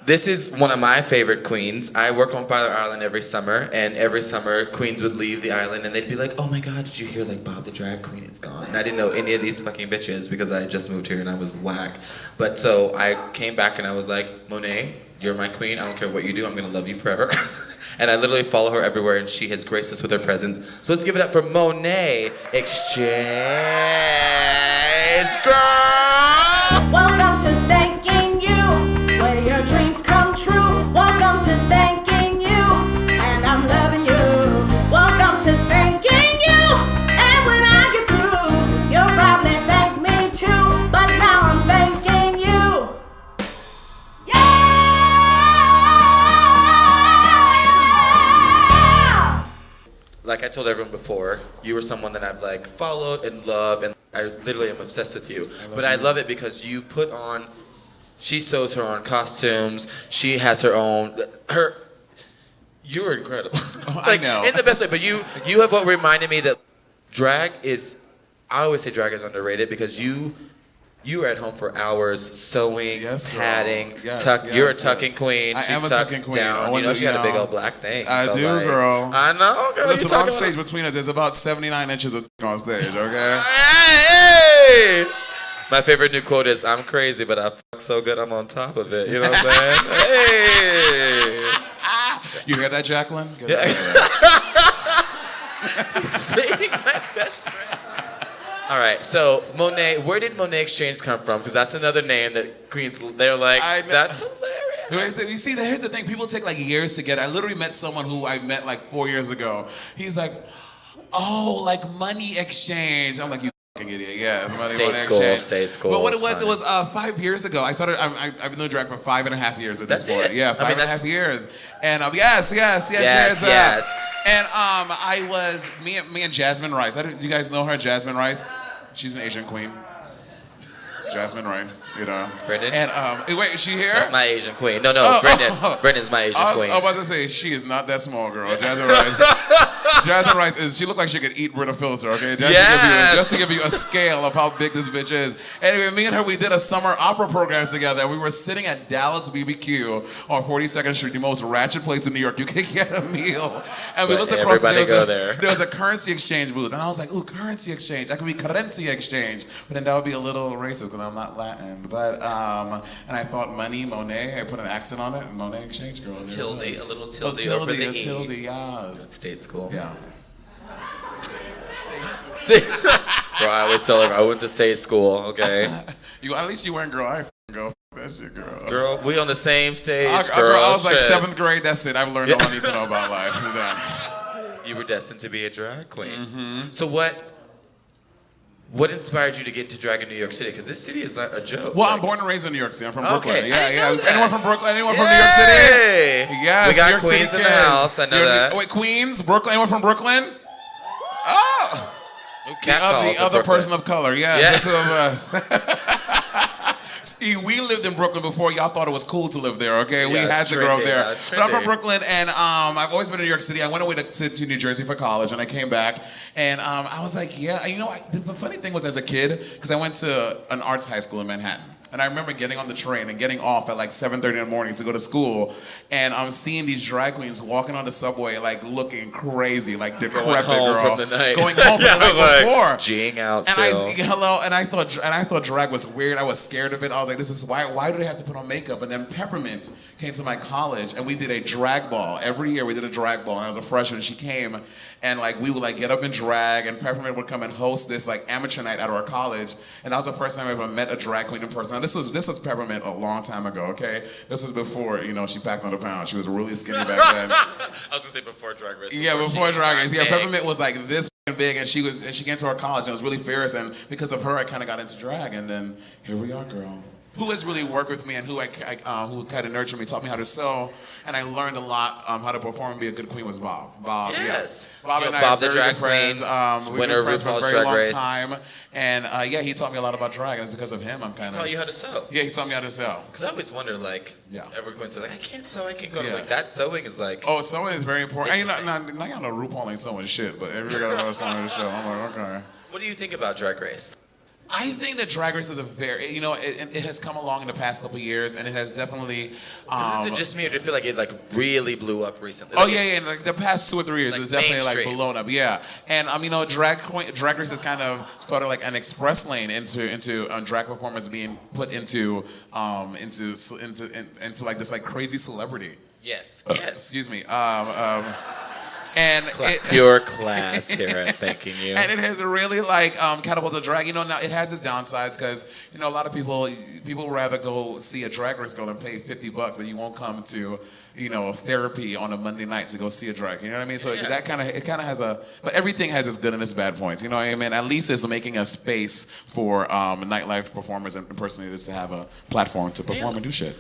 This is one of my favorite queens. I work on Fire Island every summer, and every summer queens would leave the island and they'd be like, oh my god, did you hear like Bob the drag queen is gone? And I didn't know any of these fucking bitches because I had just moved here and I was whack. But so I came back and I was like, Monét, you're my queen. I don't care what you do. I'm gonna love you forever. And I literally follow her everywhere and she has graced us with her presence. So let's give it up for Monét Xchange, girl! Welcome to Thanking You, where your dreams come true. Welcome to Thanking You, and I'm loving you. Welcome to Thanking You, and when I get through, you'll probably thank me too. But now I'm thanking you. Yeah! Like I told everyone before, you were someone that I've like followed and loved, and I literally am obsessed with you. But I love it because you put on, she sews her own costumes, she has her own, you're incredible. I know. In the best way, but you have what reminded me that drag is, I always say drag is underrated because you are at home for hours sewing, padding, you're a tucking queen. I she am a tucks tucking queen. down. You know she got a big old black thing. I so do, like, girl. I know, girl. Listen, on stage between us, there's about 79 inches of on stage, okay? Hey! My favorite new quote is, I'm crazy, but I fuck so good I'm on top of it. You know what I'm saying? Hey! You hear that, Jacqueline? Yeah. He's dating my best friend. All right, so Monét, where did Monét Xchange come from? Because that's another name that queens, they're like, that's hilarious. You see, here's the thing. People take like years to get. I literally met someone who I met like 4 years ago. He's like, oh, like Monét Xchange. I'm like, you fucking idiot. Yeah, it's State school. But what it was 5 years ago. I started, I've been doing drag for 5.5 years at this point. Yeah, 5.5 years. And yes. And I was, me and Jasmine Rice. Do you guys know her, Jasmine Rice? She's an Asian queen. Jasmine Rice, you know. Brendan? And wait, is she here? That's my Asian queen. No, Brendan. Brendan's my Asian queen. I was about to say, she is not that small, girl. Jasmine Rice. Jasmine Rice she looked like she could eat Brita Filter, okay? Just to give you a scale of how big this bitch is. Anyway, me and her, we did a summer opera program together. And we were sitting at Dallas BBQ on 42nd Street, the most ratchet place in New York. You could get a meal. And we looked across, there was a currency exchange booth. And I was like, ooh, currency exchange. That could be currency exchange. But then that would be a little racist because I'm not Latin. But, and I thought Monét, I put an accent on it, and Monét Xchange, girl. A little tilde over the E. Tilde, yes. State school. Yeah. Bro, I always tell her I went to state school, okay? At least you weren't girl. I go. That's your girl. Girl, we on the same stage, girl. I was like 7th grade. That's it. I've learned all I need to know about life. You were destined to be a drag queen. Mm-hmm. So what inspired you to get to drag in New York City? Because this city is not a joke. Well, I'm born and raised in New York City. I'm from Brooklyn. Okay, Yeah. Anyone from Brooklyn? Anyone from New York City? Yes, we got New York Queens City in the house. I know that. Wait, Queens? Brooklyn? Anyone from Brooklyn? Oh! The other person of color. Yeah. The two of us. See, we lived in Brooklyn before y'all thought it was cool to live there, okay? We had to grow up there. But I'm from Brooklyn, and I've always been in New York City. I went away to New Jersey for college, and I came back, and I was like, the funny thing was as a kid, because I went to an arts high school in Manhattan, and I remember getting on the train and getting off at like 7:30 in the morning to go to school, and I'm seeing these drag queens walking on the subway, like looking crazy, like decrepit, going home girl. from the night. Going home from the night before. G'ing out and I thought drag was weird. I was scared of it. I was like, this is why do they have to put on makeup? And then Peppermint came to my college, and we did a drag ball. Every year we did a drag ball, and I was a freshman. She came, and like we would like get up and drag, and Peppermint would come and host this like amateur night at our college. And that was the first time I ever met a drag queen in person. Now, this was Peppermint a long time ago, okay? This was before, she packed on a pound. She was really skinny back then. I was gonna say before Drag Race. Yeah, before Drag Race. Yeah, Peppermint was like this big, and she came to our college, and it was really fierce, and because of her, I kind of got into drag, and then here we are, girl. Who has really worked with me and who kind of nurtured me, taught me how to sew, and I learned a lot how to perform and be a good queen was Bob. Yes. Bob and I are very good friends. We've been friends for a very long time. And he taught me a lot about drag, and it's because of him I'm kind of... Taught you how to sew? Yeah, he taught me how to sew. Because I always wonder, every queen says, I can't sew, I can't go. Like, that sewing is like... Oh, sewing is very important. And y'all know RuPaul ain't sewing shit, but everybody got to know sewing to show. I'm like, okay. What do you think about Drag Race? I think that Drag Race is a very, it has come along in the past couple of years, and it has definitely. Is it just me, or do you feel like it really blew up recently? Like in like the past 2 or 3 years, it's definitely mainstream. blown up. Yeah, and Drag Race has kind of started like an express lane into drag performers being put into like this like crazy celebrity. Yes. Excuse me. And pure class here at thanking you. And it has really like catapulted drag. Now it has its downsides because a lot of people rather go see a Drag Race girl and pay $50, but you won't come to therapy on a Monday night to go see a drag. You know what I mean? So that kind of has but everything has its good and its bad points. You know what I mean? At least it's making a space for nightlife performers and impersonators to have a platform to perform and do shit.